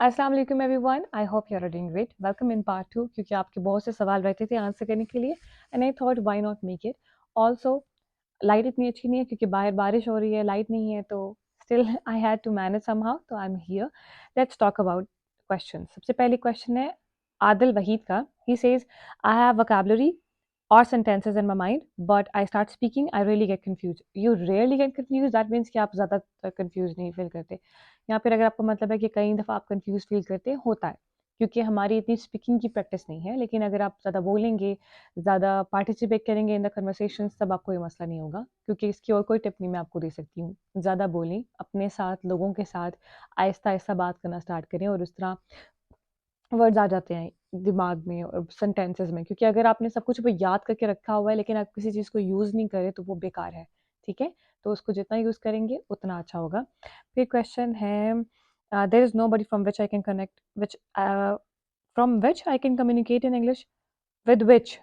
अस्सलाम वालेकुम everyone, I hope you are doing great. Welcome in part 2 क्योंकि आपके बहुत से सवाल रहते थे आंसर करने के लिए and I thought why not make it. Also light इतनी अच्छी नहीं है क्योंकि बाहर बारिश हो रही है, लाइट नहीं है तो still I had to manage somehow, तो I am here. Let's talk about question. सबसे पहली क्वेश्चन है आदिल वहीद का। He says I have vocabulary or sentences in my mind, but I start speaking, I really get confused. You rarely get confused, that means कि आप ज़्यादा confused नहीं feel करते। या फिर अगर आपका मतलब है कि कई दफ़ा आप confused feel करते हैं, होता है क्योंकि हमारी इतनी स्पीकिंग की प्रैक्टिस नहीं है। लेकिन अगर आप ज़्यादा बोलेंगे, ज़्यादा पार्टिसिपेट करेंगे इन द कन्वर्सेशन, तब आपको ये मसला नहीं होगा। क्योंकि इसकी और कोई टिप नहीं मैं आपको दे सकती हूँ। ज़्यादा बोलें, अपने साथ, लोगों के साथ आहिस्ता आहिस्ता बात करना स्टार्ट करें और उस तरह वर्ड्स आ जाते हैं दिमाग में और सेंटेंसेस में। क्योंकि अगर आपने सब कुछ याद करके रखा हुआ है लेकिन आप किसी चीज़ को यूज़ नहीं करें तो वो बेकार है, ठीक है? तो उसको जितना यूज़ करेंगे उतना अच्छा होगा। फिर क्वेश्चन है there is nobody from which I can connect which from which I can communicate in English. With which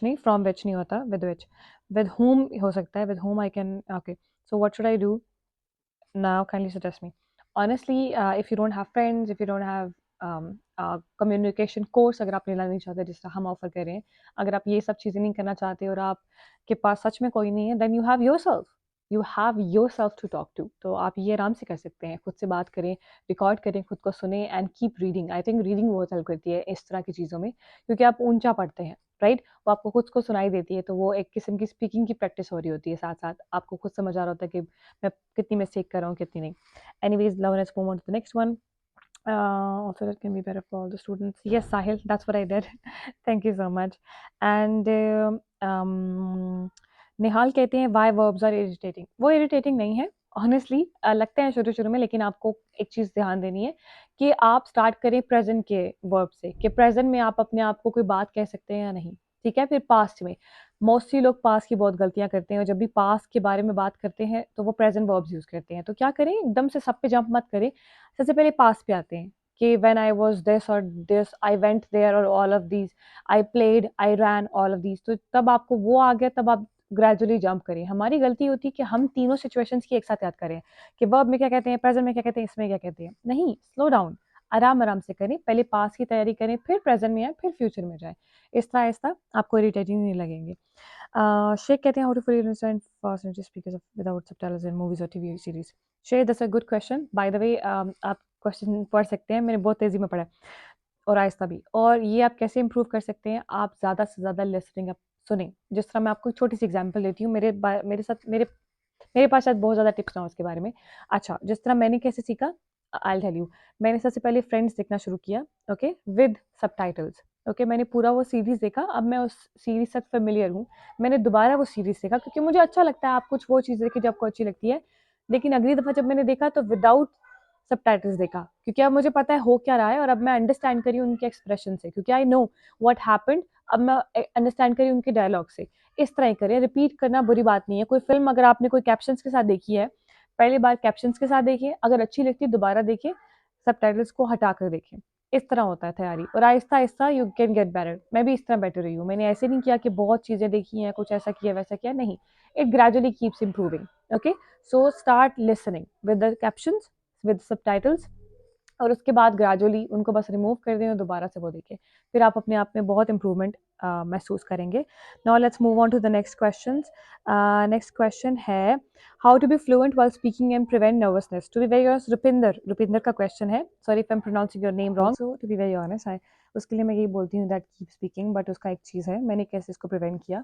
नहीं, फ्रॉम व्हिच नहीं होता, विद व्हिच। विद whom हो सकता है, with whom I can. Okay, so what should I do? Now kindly suggest me. Honestly, if you don't have friends, if you don't have communication course अगर आप लेना नहीं चाहते जिस तरह हम ऑफर कर रहे हैं, अगर आप ये सब चीज़ें नहीं करना चाहते और आपके पास सच में कोई नहीं है, then you have yourself to talk to। तो आप ये आराम से कर सकते हैं, खुद से बात करें, रिकॉर्ड करें, खुद को सुने and keep reading. I think reading बहुत हेल्प करती है इस तरह की चीज़ों में, क्योंकि आप ऊंचा पढ़ते हैं, राइट? वो आपको खुद को सुनाई देती है, तो वो एक किस्म की स्पीकिंग की प्रैक्टिस हो रही होती है साथ साथ। आपको खुद समझ आ रहा होता है कि मैं कितनी मिस्टेक कर रहा हूँ, कितनी नहीं। Anyways, now let's move on to the next one. Also, that can be better for all the students. Yes, Sahil, that's what I did. Thank you so much. And निहाल कहते हैं why verbs are irritating। वो irritating नहीं है, honestly लगते हैं शुरू शुरू में, लेकिन आपको एक चीज़ ध्यान देनी है कि आप स्टार्ट करें प्रेजेंट के वर्ब से, कि प्रेजेंट में आप अपने आप को कोई बात कह सकते हैं या नहीं, ठीक है? फिर पास्ट में मोस्टली लोग पास्ट की बहुत गलतियां करते हैं और जब भी पास्ट के बारे में बात करते हैं तो वो प्रेजेंट वर्ब्स यूज करते हैं। तो क्या करें, एकदम से सब पे जंप मत करें, सबसे पहले पास्ट पे आते हैं कि व्हेन आई वाज दिस और दिस, आई वेंट देयर और all of these, I played, I ran, all of these. तो तब आपको वो आ गया, तब आप ग्रेजुअली जंप करें। हमारी गलती होती है कि हम तीनों सिचुएशंस की एक साथ याद करें कि वर्ब में क्या कहते हैं, प्रेजेंट में क्या कहते हैं, इसमें क्या कहते हैं। नहीं, स्लो डाउन, आराम आराम से करें, पहले पास्ट की तैयारी करें, फिर प्रेजेंट में आए, फिर फ्यूचर में जाए। इस तरह आहिस्ता आपको इरिटेटिंग नहीं लगेंगे। शेख कहते हैं how to fully understand fast English speakers without subtitles in movies और TV series. Sheikh, that's a good question. By the way, आप क्वेश्चन पढ़ सकते हैं, मैंने बहुत तेजी में पढ़ा है और आहिस्ता भी। और ये आप कैसे इंप्रूव कर सकते हैं, आप ज़्यादा से ज़्यादा लिसनिंग आप सुने। जिस तरह मैं आपको एक छोटी सी एग्जांपल देती हूँ, मेरे साथ मेरे पास शायद बहुत ज़्यादा टिप्स ना हो उसके बारे में। अच्छा, जिस तरह मैंने कैसे सीखा, आई विल टेल यू। मैंने सबसे पहले फ्रेंड्स देखना शुरू किया, ओके, विद सबटाइटल्स। ओके, मैंने पूरा वो सीरीज़ देखा, अब मैं उस सीरीज़ से फ़ैमिलियर हूँ। मैंने दोबारा वो सीरीज़ देखा क्योंकि मुझे अच्छा लगता है, आप कुछ वो चीज़ देखिए जो आपको अच्छी लगती है। लेकिन अगली दफ़ा जब मैंने देखा तो विदाउट सबटाइटल्स देखा, क्योंकि अब मुझे पता है हो क्या रहा है और अब मैं अंडरस्टैंड करी उनके एक्सप्रेशन से, क्योंकि आई नो व्हाट हैपेंड। अब मैं अंडरस्टैंड करी उनके डायलॉग से। इस तरह ही करें, रिपीट करना बुरी बात नहीं है। कोई फ़िल्म अगर आपने कोई कैप्शंस के साथ देखी है, पहली बार कैप्शंस के साथ देखिए, अगर अच्छी लगती है दोबारा देखिए, सबटाइटल्स को हटा कर देखें। इस तरह होता है तैयारी, और आहिस्ता-आहिस्ता यू कैन गेट बेटर। मैं भी इस तरह बेटर रही हूँ। मैंने ऐसे नहीं किया कि बहुत चीज़ें देखी हैं, कुछ ऐसा किया, वैसा किया, नहीं। It gradually keeps improving, okay? So start listening with the captions, with subtitles, और उसके बाद ग्रेजुअली उनको बस रिमूव कर दें और दोबारा से वो देखें। फिर आप अपने आप में बहुत इम्प्रूवमेंट महसूस करेंगे। Now let's move on to the next questions. Next question है how to be fluent while speaking and prevent nervousness. To be very honest, Rupinder का क्वेश्चन है। Sorry if I am pronouncing your name wrong. So to be very honest, I उसके लिए मैं यही बोलती हूँ that keep speaking, but उसका एक चीज़ है, मैंने कैसे इसको प्रिवेंट किया।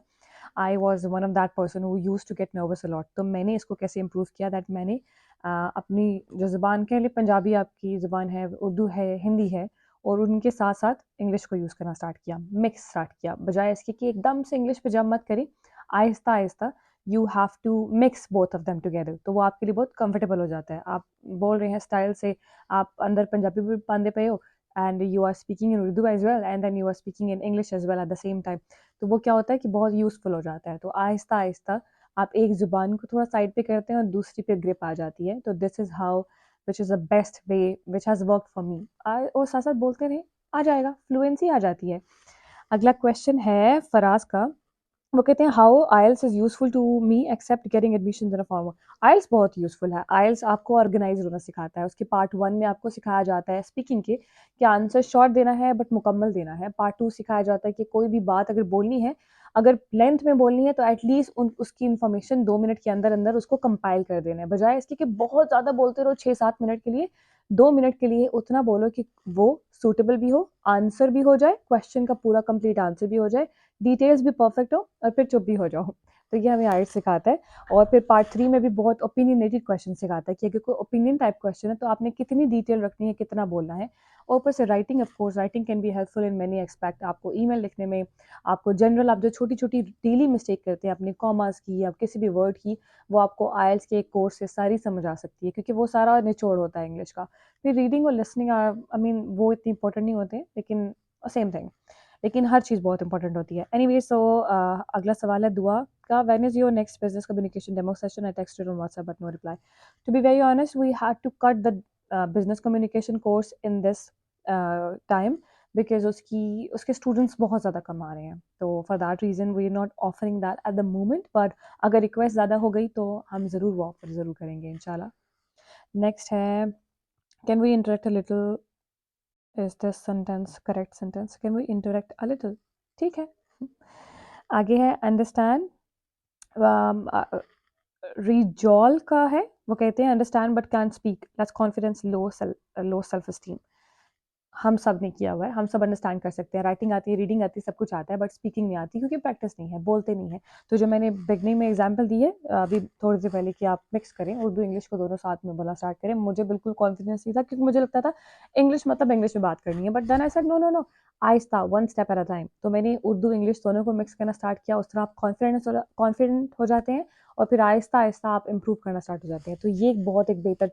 I was one of that person who use to get nervous a lot. तो मैंने इसको कैसे इम्प्रूव किया, दैट मैंने अपनी जो ज़ुबान कह लें, पंजाबी आपकी ज़ुबान है, उर्दू है, हिंदी है, और उनके साथ साथ इंग्लिश को यूज़ करना स्टार्ट किया, मिक्स स्टार्ट किया। बजाय इसके कि एकदम से इंग्लिश पे जंप मत करें, आहिस्ता आहिस्ता you have to mix both of them together. तो वो आपके लिए बहुत कंफर्टेबल हो जाता है। आप बोल रहे हैं स्टाइल से, आप अंदर पंजाबी भी बांधे पे हो, and you are speaking in Urdu as well, and then you are speaking in English as well at the same time. तो वो क्या होता है कि बहुत यूज़फुल हो जाता है। तो आहिस्ता आहिस्ता आप एक ज़ुबान को थोड़ा साइड पे करते हैं और दूसरी पे ग्रिप आ जाती है। तो this is how which is the best way which has worked for me. और साथ साथ बोलते रहें, आ जाएगा, फ्लुएंसी आ जाती है। अगला क्वेश्चन है फराज का। वो कहते हैं how IELTS is useful to me except getting admission in a form. IELTS बहुत यूज़फुल है। आइल्स आपको ऑर्गेनाइज होना सिखाता है। उसके पार्ट 1 में आपको सिखाया जाता है स्पीकिंग के, कि आंसर शॉर्ट देना है बट मुकम्मल देना है। पार्ट 2 सिखाया जाता है कि कोई भी बात अगर बोलनी है, अगर लेंथ में बोलनी है तो एटलीस्ट उसकी इन्फॉर्मेशन 2 मिनट के अंदर अंदर उसको कंपाइल कर देना है, बजाय इसके कि बहुत ज़्यादा बोलते रहो 6-7 मिनट के लिए। 2 मिनट के लिए उतना बोलो कि वो सूटेबल भी हो, आंसर भी हो जाए, क्वेश्चन का पूरा कंप्लीट आंसर भी हो जाए, डिटेल्स भी परफेक्ट हो, और फिर चुप भी हो जाओ। तो ये हमें आइल्स सिखाता है। और फिर पार्ट 3 में भी बहुत ओपिनियनेटेड क्वेश्चन सिखाता है कि अगर कोई ओपिनियन टाइप क्वेश्चन है तो आपने कितनी डिटेल रखनी है, कितना बोलना है। और ऊपर से writing, of course writing can be helpful in many expect. आपको ईमेल लिखने में, आपको जनरल, आप जो छोटी छोटी डेली मिस्टेक करते हैं अपने कॉमास की या किसी भी वर्ड की, वो आपको आइल्स के एक कोर्स से सारी समझ आ सकती है, क्योंकि वो सारा निचोड़ होता है इंग्लिश का। फिर रीडिंग और लिसनिंग, आई मीन वो इतनी इंपॉर्टेंट नहीं होते, लेकिन सेम थिंग, लेकिन हर चीज़ बहुत इंपॉर्टेंट होती है। एनीवे, सो अगला सवाल है दुआ का, when is your next business communication demo session? I texted on WhatsApp but no reply. To be very honest, we had to cut the business communication course in this time, because उसके students बहुत ज़्यादा कम आ रहे हैं। तो for that reason we are not offering that at the moment, but अगर request ज़्यादा हो गई तो हम ज़रूर वो ऑफर ज़रूर करेंगे इंशाल्लाह। नेक्स्ट है, can we interact a little, is this sentence correct sentence? Can we interact a little? ठीक है। आगे है अंडरस्टैंड, रिजॉल्व का है। वो कहते हैं understand but can speak, that's confidence, low self esteem. हम सब ने किया हुआ है, हम सब अंडरस्टैंड कर सकते हैं, राइटिंग आती है, रीडिंग आती है, सब कुछ आता है, बट स्पीकिंग नहीं आती, क्योंकि प्रैक्टिस नहीं है, बोलते नहीं है। तो जो मैंने बिगनिंग में एग्जांपल दी है अभी थोड़ी देर पहले, कि आप मिक्स करें उर्दू इंग्लिश को, दोनों साथ में बोलना स्टार्ट करें, मुझे बिल्कुल कॉन्फिडेंस नहीं था, क्योंकि मुझे लगता था इंग्लिश मतलब इंग्लिश में बात करनी है, but then I said no no no, आहिस्ता, one step at a time. तो मैंने उर्दू इंग्लिश दोनों को मिक्स करना स्टार्ट किया, उस तरह आप कॉन्फिडेंट हो जाते हैं, और फिर आहिस्ता आहिस्ता आप इम्प्रूव करना स्टार्ट हो जाते हैं। तो ये एक बहुत एक बेहतर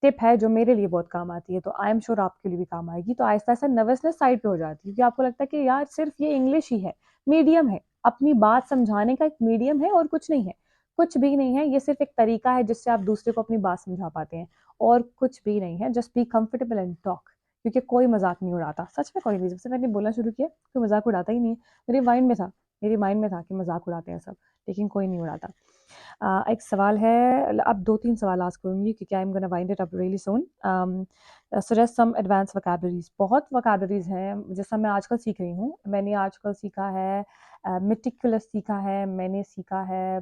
टिप है जो मेरे लिए बहुत काम आती है, तो आई एम श्योर आपके लिए भी काम आएगी। तो आहिस्ता आहिस्ता नर्वसनेस साइड पे हो जाती है, क्योंकि आपको लगता है कि यार सिर्फ ये इंग्लिश ही है, मीडियम है, अपनी बात समझाने का एक मीडियम है और कुछ नहीं है, कुछ भी नहीं है, ये सिर्फ एक तरीका है जिससे आप दूसरे को अपनी बात समझा पाते हैं, और कुछ भी नहीं है। Just be comfortable and talk, क्योंकि कोई मजाक नहीं उड़ाता, सच में कोई नहीं। जब से मैंने बोलना शुरू किया कोई मजाक उड़ाता ही नहीं है। मेरे माइंड में था कि मजाक उड़ाते हैं सब, लेकिन कोई नहीं उड़ाता। एक सवाल है, अब 2-3 सवाल आस्क करूँगी, क्योंकि I am gonna wind it up really soon. Suggest some advance vocabularies. बहुत वोकैबुलरीज़ हैं, जैसा मैं आजकल सीख रही हूँ। मैंने आजकल सीखा है मेटिकुलस सीखा है, मैंने सीखा है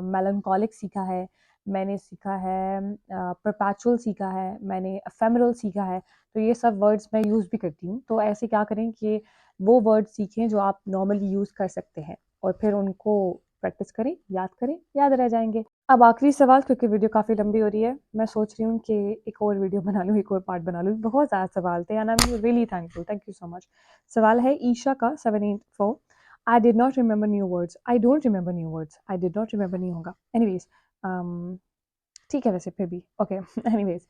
मेलंकोलिक सीखा है, मैंने सीखा है परपेचुअल सीखा है, मैंने एफेमेरल सीखा है। तो ये सब वर्ड्स मैं यूज़ भी करती हूँ। तो ऐसे क्या करें कि वो वर्ड सीखें जो आप नॉर्मली यूज़ कर सकते हैं, और फिर उनको प्रैक्टिस करें, याद रह जाएँगे। अब आखिरी सवाल, क्योंकि वीडियो काफ़ी लंबी हो रही है, मैं सोच रही हूँ कि एक और वीडियो बना लूँ, एक और पार्ट बना लूँ। बहुत ज़्यादा सवाल थे and I am really thankful, thank you so much. सवाल है ईशा का 784, I did not remember new words, I don't remember new words, I did not remember नहीं होगा। एनीवेज़ ठीक है वैसे फिर भी ओके। एनीवेज,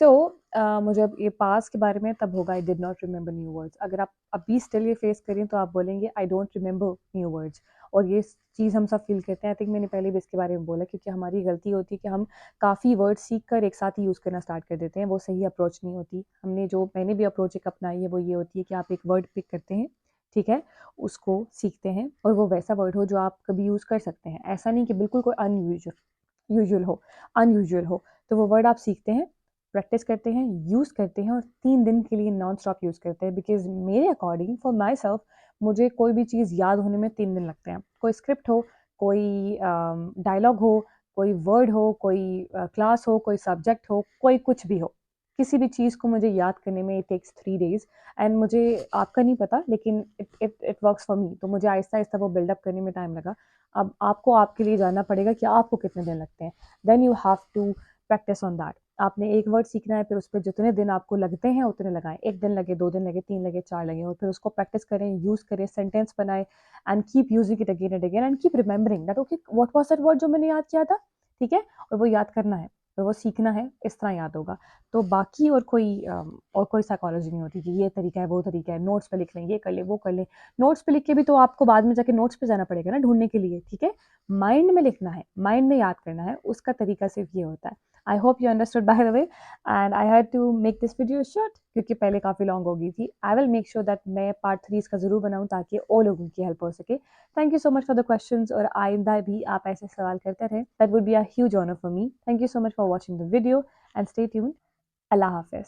सो मुझे अब ये पास के बारे में तब होगा I did not remember new words. अगर आप अभी स्टिल ये फेस करें तो आप बोलेंगे I don't remember new words. और ये चीज़ हम सब फील करते हैं। आई थिंक मैंने पहले भी इसके बारे में बोला, क्योंकि हमारी गलती होती है कि हम काफ़ी वर्ड सीख कर एक साथ ही यूज़ करना स्टार्ट कर देते हैं। वो सही अप्रोच नहीं होती। मैंने भी अप्रोच एक अपनाई है, वो ये होती है कि आप एक वर्ड पिक करते हैं, ठीक है, उसको सीखते हैं, और वो वैसा वर्ड हो जो आप कभी यूज़ कर सकते हैं। ऐसा नहीं कि बिल्कुल कोई अनयूजुअल हो। तो वो वर्ड आप सीखते हैं, प्रैक्टिस करते हैं, यूज़ करते हैं, और 3 दिन के लिए नॉन स्टॉप यूज़ करते हैं। बिकॉज मेरे अकॉर्डिंग फॉर माई सेल्फ, मुझे कोई भी चीज़ याद होने में 3 दिन लगते हैं। कोई स्क्रिप्ट हो, कोई डायलॉग हो, कोई वर्ड हो, कोई क्लास हो, कोई सब्जेक्ट हो, कोई कुछ भी हो, किसी भी चीज़ को मुझे याद करने में इट टेक्स 3 days। एंड मुझे आपका नहीं पता, लेकिन इट वर्क्स फॉर मी। तो मुझे आहिस्ता आहिस्ता वो बिल्डअप करने में टाइम लगा। अब आपको आपके लिए जानना पड़ेगा कि आपको कितने दिन लगते हैं। Then you have to practise on that. आपने एक वर्ड सीखना है, फिर उस पर जितने दिन आपको लगते हैं उतने लगाएं। 1 दिन लगे, 2 दिन लगे, 3 लगे, 4 लगे, और फिर उसको प्रैक्टिस करें, यूज़ करें, सेंटेंस बनाएं, and keep using it again and again, and keep remembering that okay what was that word जो मैंने याद किया था, ठीक है। और वो याद करना है, और वो सीखना है, इस तरह याद होगा। तो बाकी और कोई साइकोलॉजी नहीं होती कि ये तरीका है, वो तरीका है, नोट्स पे लिख लें, ये कर ले, वो कर ले। नोट्स पे लिख के भी तो आपको बाद में जाके नोट्स पे जाना पड़ेगा ना ढूंढने के लिए, ठीक है। माइंड में लिखना है, माइंड में याद करना है, उसका तरीका सिर्फ ये होता है। I hope you understood by the way, and I had to make this video short क्योंकि पहले काफ़ी लॉन्ग हो गई थी। I will make sure that मैं पार्ट 3 इसका ज़रूर बनाऊँ ताकि और लोगों की हेल्प हो सके। Thank you so much for the questions, और आइंदा भी आप ऐसे सवाल करते रहें, that would be a huge honour for me. Thank you so much for watching the video and stay tuned. अल्लाह हाफ़िज़।